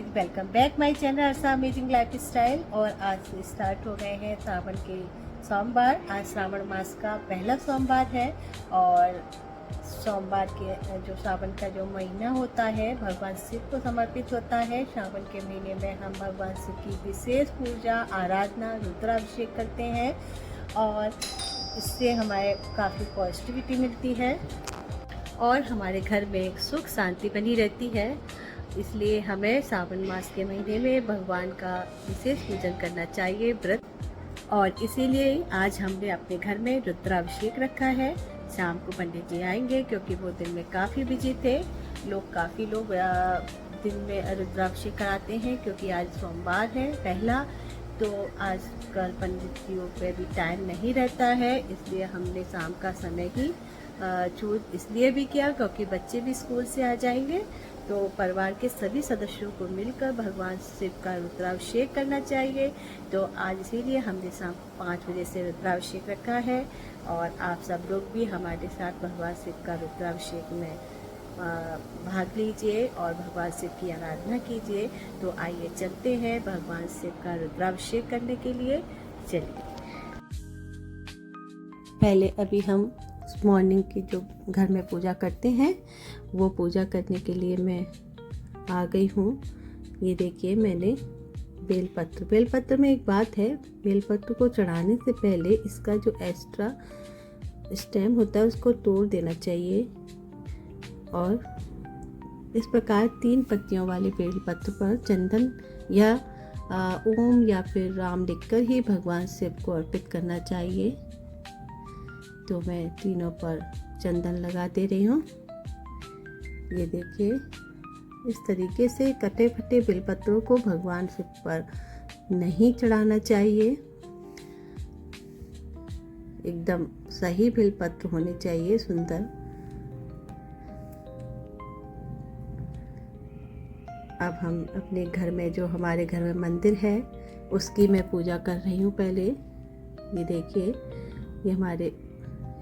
Welcome back my channel Arsa amazing lifestyle. और आज से स्टार्ट हो गए हैं सावन के सोमवार। आज श्रावण मास का पहला सोमवार है और सोमवार के जो सावन का जो महीना होता है भगवान शिव को समर्पित होता है। सावन के महीने में हम भगवान शिव की विशेष पूजा आराधना रुद्राभिषेक करते हैं और इससे हमारे काफ़ी पॉजिटिविटी मिलती है और हमारे घर में एक सुख शांति बनी रहती है। इसलिए हमें सावन मास के महीने में भगवान का विशेष पूजन करना चाहिए, व्रत। और इसीलिए आज हमने अपने घर में रुद्राभिषेक रखा है। शाम को पंडित जी आएंगे क्योंकि वो दिन में काफ़ी बिजी थे। काफ़ी लोग दिन में रुद्राभिषेक कराते हैं क्योंकि आज सोमवार है पहला, तो आज कल पंडित जी पे भी टाइम नहीं रहता है। इसलिए हमने शाम का समय ही चूज इसलिए भी किया क्योंकि बच्चे भी स्कूल से आ जाएंगे, तो परिवार के सभी सदस्यों को मिलकर भगवान शिव का रुद्राभिषेक करना चाहिए। तो आज इसीलिए हमने शाम 5 बजे से रुद्राभिषेक रखा है और आप सब लोग भी हमारे साथ भगवान शिव का रुद्राभिषेक में भाग लीजिए और भगवान शिव की आराधना कीजिए। तो आइए चलते हैं भगवान शिव का रुद्राभिषेक करने के लिए। चलिए, पहले अभी हम मॉर्निंग की जो घर में पूजा करते हैं वो पूजा करने के लिए मैं आ गई हूँ। ये देखिए, मैंने बेलपत्र में एक बात है, बेलपत्र को चढ़ाने से पहले इसका जो एक्स्ट्रा स्टेम होता है उसको तोड़ देना चाहिए और इस प्रकार 3 पत्तियों वाले बेलपत्र पर चंदन या ओम या फिर राम लिखकर ही भगवान शिव को अर्पित करना चाहिए। तो मैं तीनों पर चंदन लगा दे रही हूँ। ये देखिए, इस तरीके से कटे फटे बेलपत्रों को भगवान शिव पर नहीं चढ़ाना चाहिए। एकदम सही बेलपत्र होने चाहिए, सुंदर। अब हम अपने घर में जो हमारे घर में मंदिर है उसकी मैं पूजा कर रही हूँ। पहले ये देखिए, ये हमारे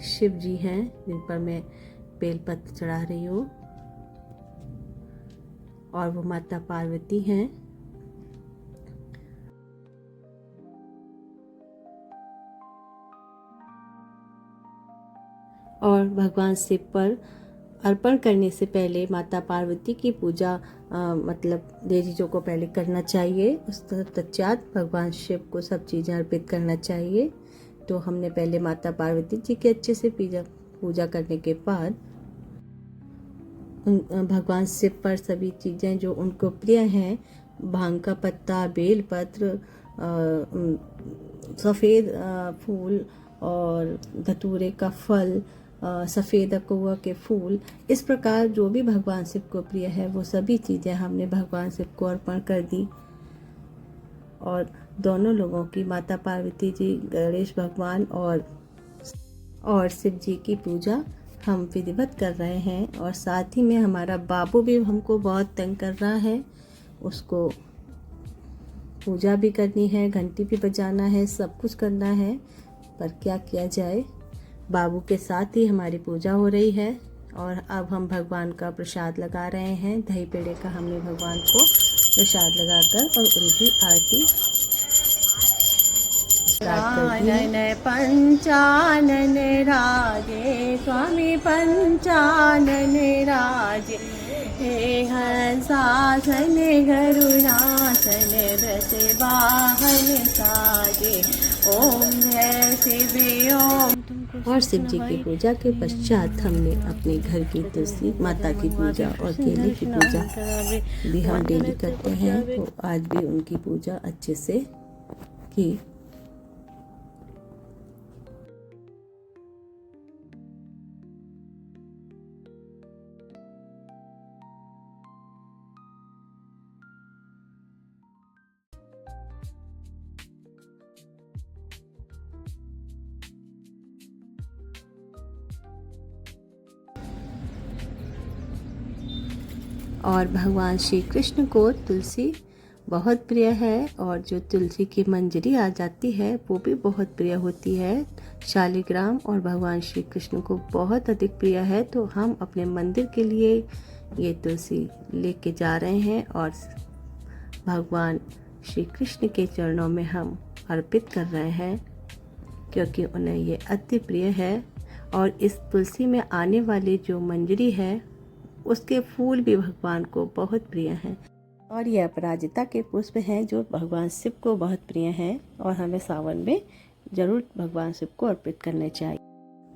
शिव जी हैं जिन पर मैं बेलपत्र चढ़ा रही हूँ और वो माता पार्वती हैं। और भगवान शिव पर अर्पण करने से पहले माता पार्वती की पूजा मतलब देवी को पहले करना चाहिए। उस पश्चात भगवान शिव को सब चीज़ें अर्पित करना चाहिए। तो हमने पहले माता पार्वती जी की अच्छे से पूजा करने के बाद भगवान शिव पर सभी चीज़ें जो उनको प्रिय हैं, भांग का पत्ता, बेलपत्र, सफ़ेद फूल और धतूरे का फल, सफ़ेद अकउआ के फूल, इस प्रकार जो भी भगवान शिव को प्रिय है वो सभी चीज़ें हमने भगवान शिव को अर्पण कर दी। और दोनों लोगों की, माता पार्वती जी, गणेश भगवान और शिव जी की पूजा हम विधिवत कर रहे हैं। और साथ ही में हमारा बाबू भी हमको बहुत तंग कर रहा है, उसको पूजा भी करनी है, घंटी भी बजाना है, सब कुछ करना है, पर क्या किया जाए। बाबू के साथ ही हमारी पूजा हो रही है और अब हम भगवान का प्रसाद लगा रहे हैं। दही पेड़े का हमने भगवान को प्रसाद लगाकर और उनकी आरती कानन पंचानन राजे, स्वामी पंचानन राजे, हे हंसासन गरुणासन, व्रत वाहन साजे, ओम जय शिव ओम। और शिव जी की पूजा के पश्चात हमने अपने घर की तुलसी माता की पूजा और केले की पूजा भी हम डेली करते हैं, तो आज भी उनकी पूजा अच्छे से की। और भगवान श्री कृष्ण को तुलसी बहुत प्रिय है और जो तुलसी की मंजरी आ जाती है वो भी बहुत प्रिय होती है। शालिग्राम और भगवान श्री कृष्ण को बहुत अधिक प्रिय है, तो हम अपने मंदिर के लिए ये तुलसी लेके जा रहे हैं और भगवान श्री कृष्ण के चरणों में हम अर्पित कर रहे हैं, क्योंकि उन्हें ये अति प्रिय है। और इस तुलसी में आने वाली जो मंजरी है उसके फूल भी भगवान को बहुत प्रिय हैं। और ये अपराजिता के पुष्प हैं जो भगवान शिव को बहुत प्रिय हैं, और हमें सावन में ज़रूर भगवान शिव को अर्पित करने चाहिए।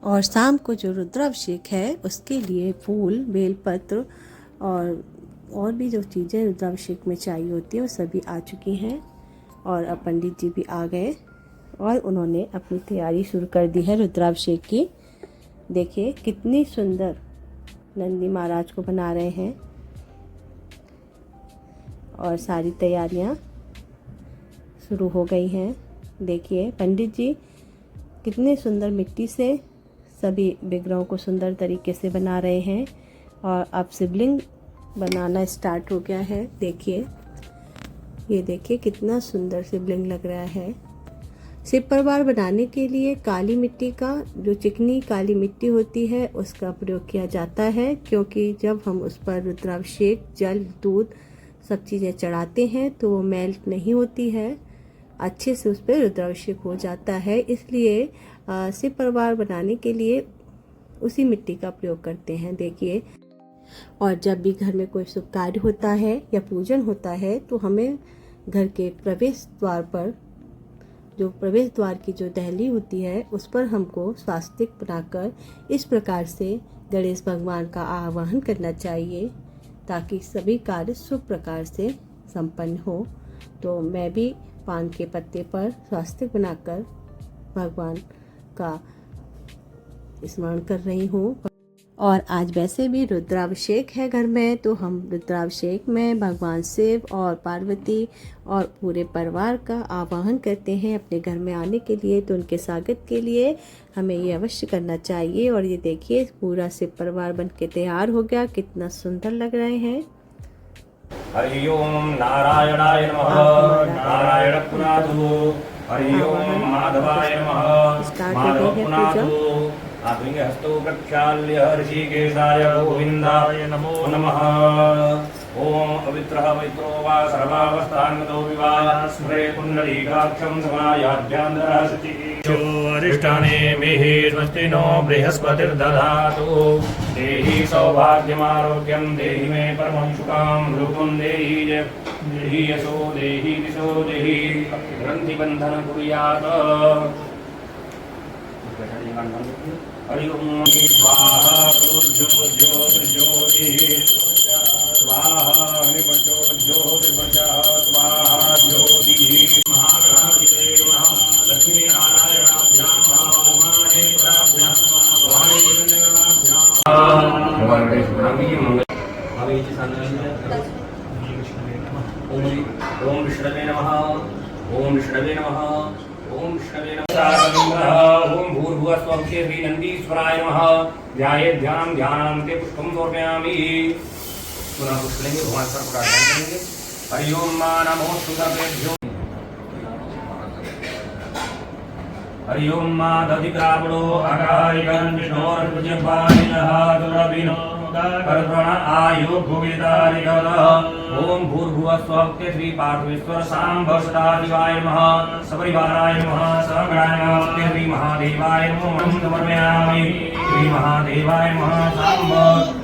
और शाम को जो रुद्राभिषेक है उसके लिए फूल, बेलपत्र और भी जो चीज़ें रुद्राभिषेक में चाहिए होती है वो सभी आ चुकी हैं। और अब पंडित जी भी आ गए और उन्होंने अपनी तैयारी शुरू कर दी है रुद्राभिषेक की। देखिए कितनी सुंदर नंदी महाराज को बना रहे हैं, और सारी तैयारियां शुरू हो गई हैं। देखिए पंडित जी कितने सुंदर मिट्टी से सभी विग्रहों को सुंदर तरीके से बना रहे हैं। और अब शिवलिंग बनाना स्टार्ट हो गया है। देखिए, ये देखिए कितना सुंदर शिवलिंग लग रहा है। शिव परिवार बनाने के लिए काली मिट्टी का, जो चिकनी काली मिट्टी होती है, उसका प्रयोग किया जाता है, क्योंकि जब हम उस पर रुद्राभिषेक, जल, दूध सब चीज़ें चढ़ाते हैं तो वो मेल्ट नहीं होती है, अच्छे से उस पर रुद्राभिषेक हो जाता है। इसलिए शिव परिवार बनाने के लिए उसी मिट्टी का प्रयोग करते हैं। देखिए, और जब भी घर में कोई शुभ कार्य होता है या पूजन होता है तो हमें घर के प्रवेश द्वार पर, जो प्रवेश द्वार की जो दहली होती है, उस पर हमको स्वास्तिक बनाकर इस प्रकार से गणेश भगवान का आवाहन करना चाहिए, ताकि सभी कार्य शुभ प्रकार से संपन्न हो। तो मैं भी पान के पत्ते पर स्वास्तिक बनाकर भगवान का स्मरण कर रही हूँ। और आज वैसे भी रुद्राभिषेक है घर में, तो हम रुद्राभिषेक में भगवान शिव और पार्वती और पूरे परिवार का आवाहन करते हैं अपने घर में आने के लिए। तो उनके स्वागत के लिए हमें ये अवश्य करना चाहिए। और ये देखिए पूरा शिव परिवार बन के तैयार हो गया, कितना सुंदर लग रहे हैं। हरि ओम नारायणाय नमः। नारायण पुनातु। हरि ओम माधवाय नमः। माधव पुनातु। आत्मिके हस्तो प्रक्षाल्य ऋषिकेशाय गोविन्दाय नमो नमः। ओम पवित्रः पवित्रो वा सर्वावस्थान्गतो विवा स्मरे पुण्डरीकाक्षं समायाभ्यान्तरः शुचिः। अधिष्ठाने मेहि स्वस्ति नो बृहस्पतिर्दधातु। देहि सौभाग्यमारोग्यं देहि मे परमं सुखं। रूपं देहि यशो देहि दिशो देहि ग्रन्थिबन्धनं कुर्यात्। हरि ओम स्वाहा ज्योतिर्ज्योतिः स्वाहा हरिवचो ज्योतिर्वचः स्वाहा ज्योतिः। महागणाधिदेव लक्ष्मी नारायणाभ्यां उमाहेश्वराभ्यां ओम विष्णवे नमः। ओम विष्णवे नमः। ओम विष्णवे नमः। ओम भूर्भुवः स्वः श्री नंदीश्वराय नमः। ध्याये ध्यान ध्यानान्ते पुष्पं समर्पयामि। पुनः पुष्प लेंगे, भगवान सर का ध्यान करेंगे। हरि ओम मा नमो सुतभ्यो। हरि ओम मा दधिक्रावणो अगायिकं विष्णोर्भुजपाणिनः दुरभिनो कर्पण आयु भुविदारिगतः। ओम भूर्भुवः स्वः श्री पार्थेश्वर सांब सदाशिवाय नमः। सपरिवाराय नमः। सगणाय नमः। श्री महादेवाय नमः समर्पयामि। श्री महादेवाय नमः। सांब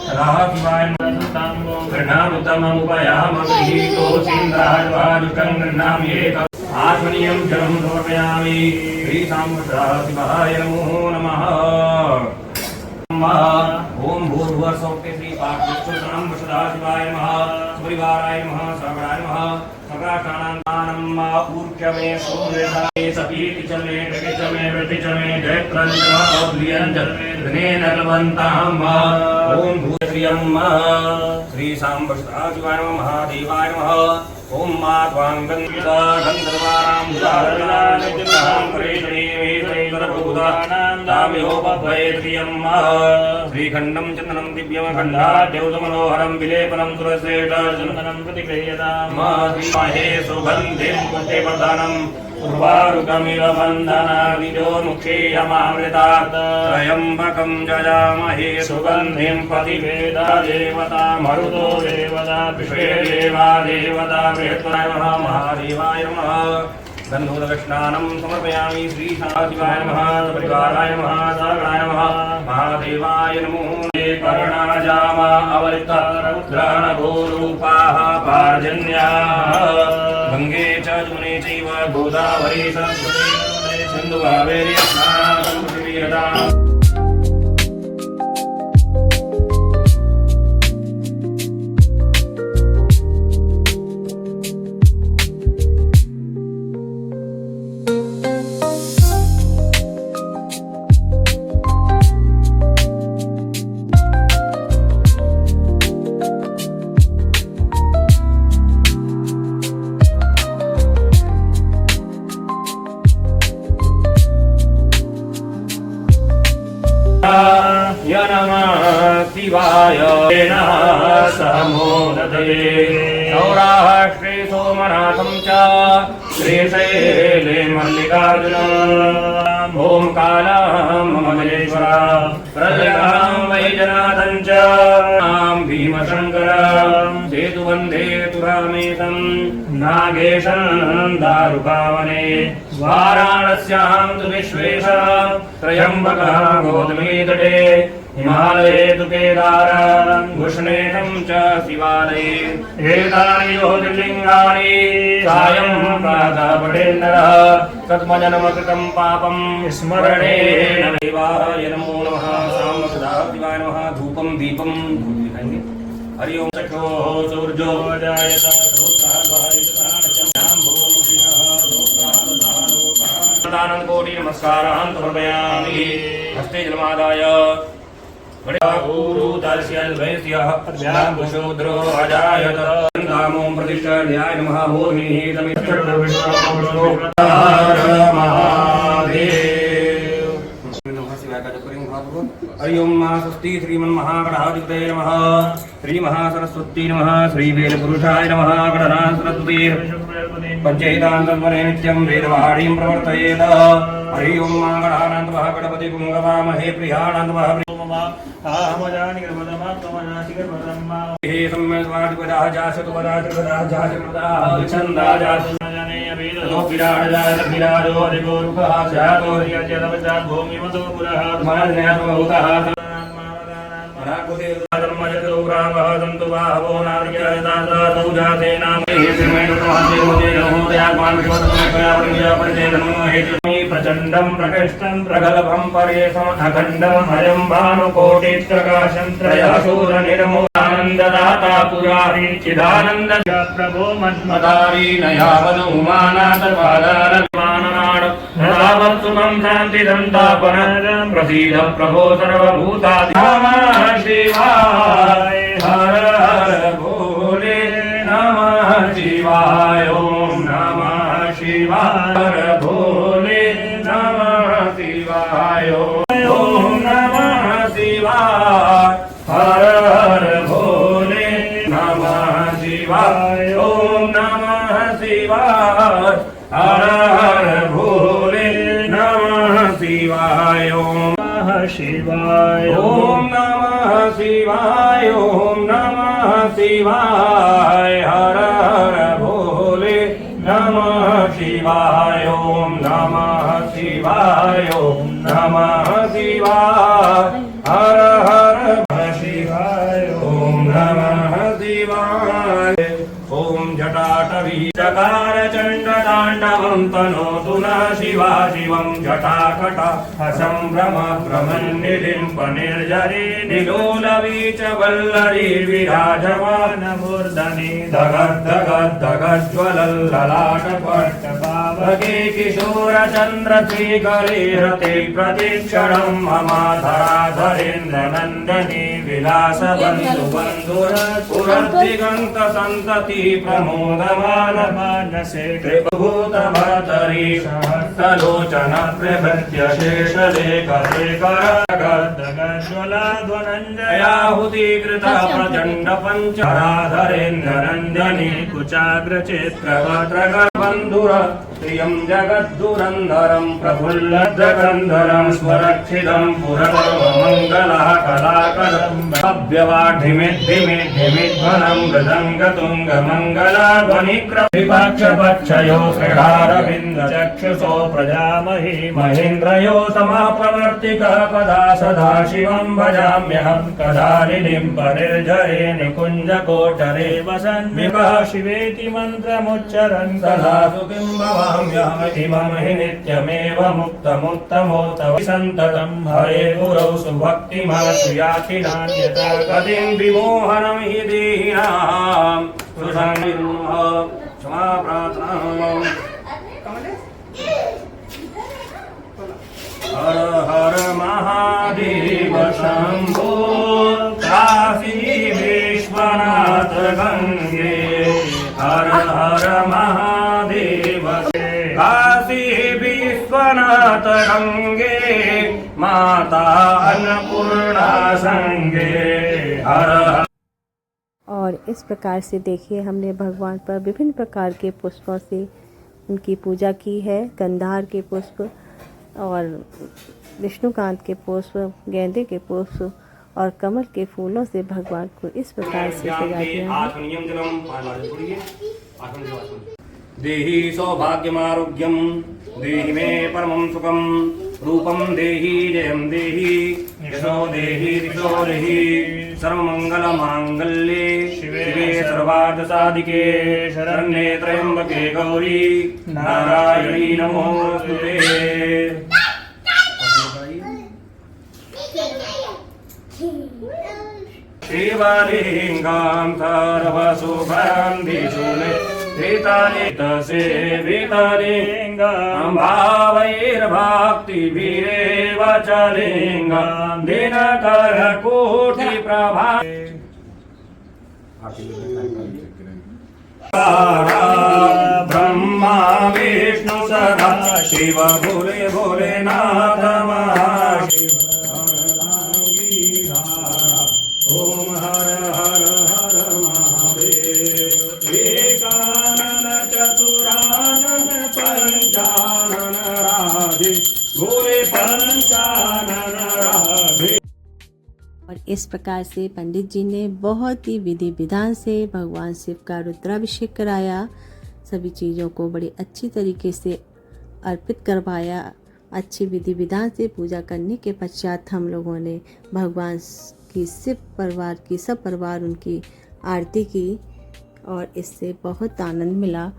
सदाशिवाय नमः। गृह्णामुत्तममुपयामि। गृहीतोऽसीन्द्राजवाजुकं गृह्णाम्येत। आत्मनीयं जलं समर्पयामि। श्री सांब सदाशिवाय नमो नमः। ओम भूर्भुवः स्वः श्री पार्थेश्वर सांब सदाशिवाय नमः। परिवाराय नमः। सगणाय नमः। सगणानां ऊर्जमे सूर्यदाये सपीति चमे गति चमे वृति चमे जयत्रंजन औद्रियंजन धनेन लवन्ताम्। ओम भूश्रियम् श्री सांब सदाशिवाय नमः। महादेवाय नमः। ओम माध्वांगंधा गंधर्वाणां जारणानित्यं प्रेषणीमेतैतरभूतानां दाम्योपभयत्रियम्। श्रीखण्डं चन्दनं दिव्यमखण्डाद्यौतमनोहरं विलेपनं सुरश्रेष्ठचन्दनं प्रतिगृह्यताम्। श्रीमहे सुगन्धिं पुष्टिवर्धनं उर्वारुकमिव बन्धनादिजोर्मुखेयमामृतात् त्र्यम्बकं जजामहे सुगन्धिं प्रतिवेदा देवता मरुतो देवता विश्वे देवा देवता बृहत्पराय नमः महादेवाय नमः गन्धोदकस्नानं समर्पयामि श्री सदाशिवाय नमः परिवाराय नमः सागराय नमः महादेवाय नमो कर्णाजामा अवलिता रुद्राणगोरूपाः पार्जन्याः गंगे च जमुने चैव गोदावरी सरस्वती सिन्धु कावेरी स्नानं पृथिवीरता शिवाय समोदये सौराष्ट्रे सोमनाथं च श्रीशैले मल्लिकार्जुनम् ॐ कालं ममलेश्वर प्रलयं वैजनाथं च भीमशङ्करं सेतुबन्धे तुरामेशं नागेशं दारुकावने वाराणस्यां तु विश्वेश त्र्यम्बकः गौतमी तटे हिमालये तु केदारं घुष्णेशं च शिवालये एतानि ज्योतिर्लिङ्गानि सायं प्रातः पठेन्नरः तत्मजन्मकृतं पापं स्मरणेन देवाय नमो नमः साम्बदाय नमः धूपं दीपं दिखाएंगे हरि ओम चक्षो सूर्यो जायत आनंद कोटि नमस्कारान् समर्पयामि हस्ते जलमादाय गुरु तस्य वैस्यः अभ्याङ्कुशूद्रो अजायत कामों प्रतिष्ठाध्याय नमः भूमिः महादेव नमः शिवाय का जप करेंगे भागवत हरि ओम स्वस्ति श्रीमन्महागणाधिपते नमः श्री महासरस्वती नमः श्री वेदपुरुषाय नमः गणनाथ सरस्वती पंचैतान्तन्वने नित्यं वेदवाणीं प्रवर्तयेत हरि ओम गणानान्तमः गणपति पुंगवामहे प्रियाणान्तमः हे सम्मेत्वादिपदाः जासतुपदाः त्रिपदाः जासकृताः छन्दाः जातुनाजनेयवेदो विराजो विराजो अधिगोरुखः स्यातो यजनवचात् भूमिमतो पुरः मानज्ञातमभूतः धर्मजतोग्रामः सन्तु बाहवो नार्यदातौ जाते नामे प्रचण्डं प्रकृष्टं प्रगल्भं परेशम् अखण्डम् अयं भानुकोटिप्रकाशं त्रयसूरनिर्मूलानन्ददाता पुरारी चिदानन्द प्रभो मन्मदारी नयावनुमानातपादारमाननाड नदावत्सुमं शान्तिदन्तापनं प्रसीद प्रभो सर्वभूताधिनमः शिवाय हर हर भोले नमः शिवाय ओम नमः शिवाय हर भोले नमः शिवाय ओम नमः शिवाय हर हर भोले नमः शिवाय ओम नमः शिवाय हर हर भोले नमः शिवाय ओम नमः शिवाय ओम नमः शिवाय ओम नमः शिवाय हर हर भोले नमः शिवाय ओम नमः शिवाय ओम नमः शिवाय हर हर शिवाय ओम नमः शिवाय ओम जटाटवी चकार चंड तांडवं तनोतु न शिवा शिवं जटाकट संभ्रम भ्रमन्निलिम्प निर्जरी निलोलवी च वल्लरी विराजमान मूर्धनि धगद्धगद्धगज्ज्वलल्ललाटपट्टपावके किशोर चन्द्र श्रीकरे रते प्रतीक्षणं मम धराधरेन्द्र नन्दनी विलास बन्धु बन्धुर पुरद्दिगन्त सन्तति प्रमोदमान मानसे कृपभूत भर्तरी सहस्रलोचन प्रभृत्य शेषलेख ध्वनञ्जयाहुतिकृत प्रचण्ड पञ्चराधरेन्द्र नन्दनी कुचाग्र चेत्र बन्धुर प्रियं जगद्दुरन्धरं प्रफुल्लद्गन्धरं स्वरक्षितं पुरमङ्गलः कलाकरं भव्यवाढिमिद्धिमिद्धिमिध्वनं मृदङ्गतुङ्गमङ्गलाध्वनिक्रविपक्षपक्षयो श्रीरारविन्दचक्षुषो प्रजामहि महेन्द्रयो समाप्रवर्तिकः कदा सदाशिवं भजाम्यहं कदालिनीं परिर्जरे निकुञ्जकोटरे वसन्मिकः शिवेति मन्त्रमुच्चरन् तदा सुखिं भवाम्यहमिमं हि नित्यमेव मुक्तमुत्तमोत सन्ततं हरे गुरौ सुभक्तिमासु याति नान्यथा गतिं विमोहनं हि देहिनां सुसंविन्नः क्षमा प्रार्थना। हर हर महादेव शंभो काशी विश्वनाथ गंगे हर हर महादेव काशी विश्वनाथ गंगे माता अन्नपूर्णा संगे हर हर। और इस प्रकार से देखिए हमने भगवान पर विभिन्न प्रकार के पुष्पों से उनकी पूजा की है। गंधार के पुष्प और विष्णुकांत के पुष्प, गेंदे के पुष्प और कमल के फूलों से भगवान को इस प्रकार से सजा दिया है। देहि सौभाग्यमारोग्यं देहि मे परमं सुखं रूपं देहि जयं देहि यशो देहि दिशो देहि सर्वमंगलमांगल्ये शिवे सर्वार्थसाधिके शरण्ये त्र्यंबके गौरी नारायणी नमोस्तुते। शिवलिंगं सर्वशुभं दिशुने वितसे वितलिंगं भावैर्भक्तिभिरेव च लिंगं दिनकर कोटि प्रभा ब्रह्मा विष्णु सदा शिव भोले भोलेनाथ महाशिव ओम हर हर हर महादेव एकानन चतुरानन पंचानन राधे भोले पंचानन राधे। और इस प्रकार से पंडित जी ने बहुत ही विधि विधान से भगवान शिव का रुद्राभिषेक कराया, सभी चीज़ों को बड़ी अच्छी तरीके से अर्पित करवाया। अच्छी विधि विधान से पूजा करने के पश्चात हम लोगों ने भगवान की शिव परिवार की सब परिवार उनकी आरती की और इससे बहुत आनंद मिला।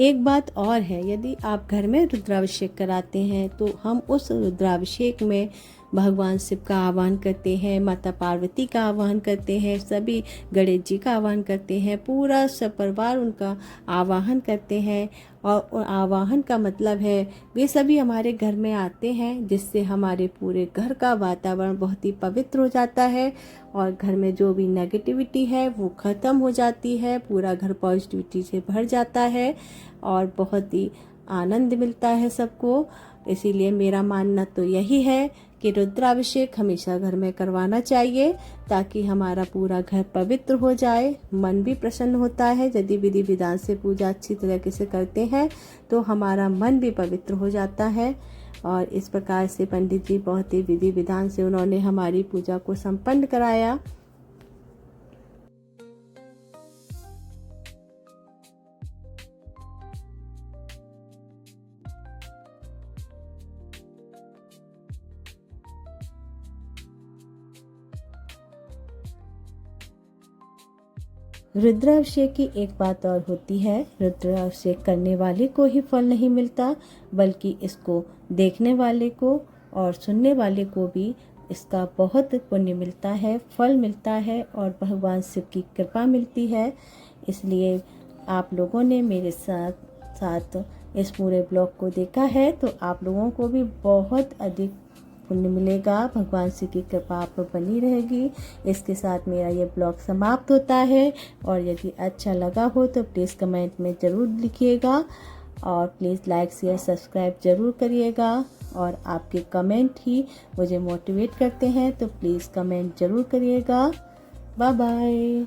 एक बात और है, यदि आप घर में रुद्राभिषेक कराते हैं तो हम उस रुद्राभिषेक में भगवान शिव का आह्वान करते हैं, माता पार्वती का आह्वान करते हैं, सभी गणेश जी का आह्वान करते हैं, पूरा सब परिवार उनका आवाहन करते हैं। और आवाहन का मतलब है वे सभी हमारे घर में आते हैं, जिससे हमारे पूरे घर का वातावरण बहुत ही पवित्र हो जाता है और घर में जो भी नेगेटिविटी है वो ख़त्म हो जाती है, पूरा घर पॉजिटिविटी से भर जाता है और बहुत ही आनंद मिलता है सबको। इसीलिए मेरा मानना तो यही है कि रुद्राभिषेक हमेशा घर में करवाना चाहिए ताकि हमारा पूरा घर पवित्र हो जाए, मन भी प्रसन्न होता है। यदि विधि विधान से पूजा अच्छी तरीके से करते हैं तो हमारा मन भी पवित्र हो जाता है। और इस प्रकार से पंडित जी बहुत ही विधि विधान से उन्होंने हमारी पूजा को संपन्न कराया। रुद्राभिषेक की एक बात और होती है, रुद्राभिषेक करने वाले को ही फल नहीं मिलता बल्कि इसको देखने वाले को और सुनने वाले को भी इसका बहुत पुण्य मिलता है, फल मिलता है और भगवान शिव की कृपा मिलती है। इसलिए आप लोगों ने मेरे साथ इस पूरे ब्लॉग को देखा है तो आप लोगों को भी बहुत अधिक पुण्य मिलेगा, भगवान शिव की कृपा आप पर बनी रहेगी। इसके साथ मेरा ये ब्लॉग समाप्त होता है और यदि अच्छा लगा हो तो प्लीज़ कमेंट में ज़रूर लिखिएगा और प्लीज़ लाइक शेयर सब्सक्राइब ज़रूर करिएगा। और आपके कमेंट ही मुझे मोटिवेट करते हैं तो प्लीज़ कमेंट ज़रूर करिएगा। Bye bye.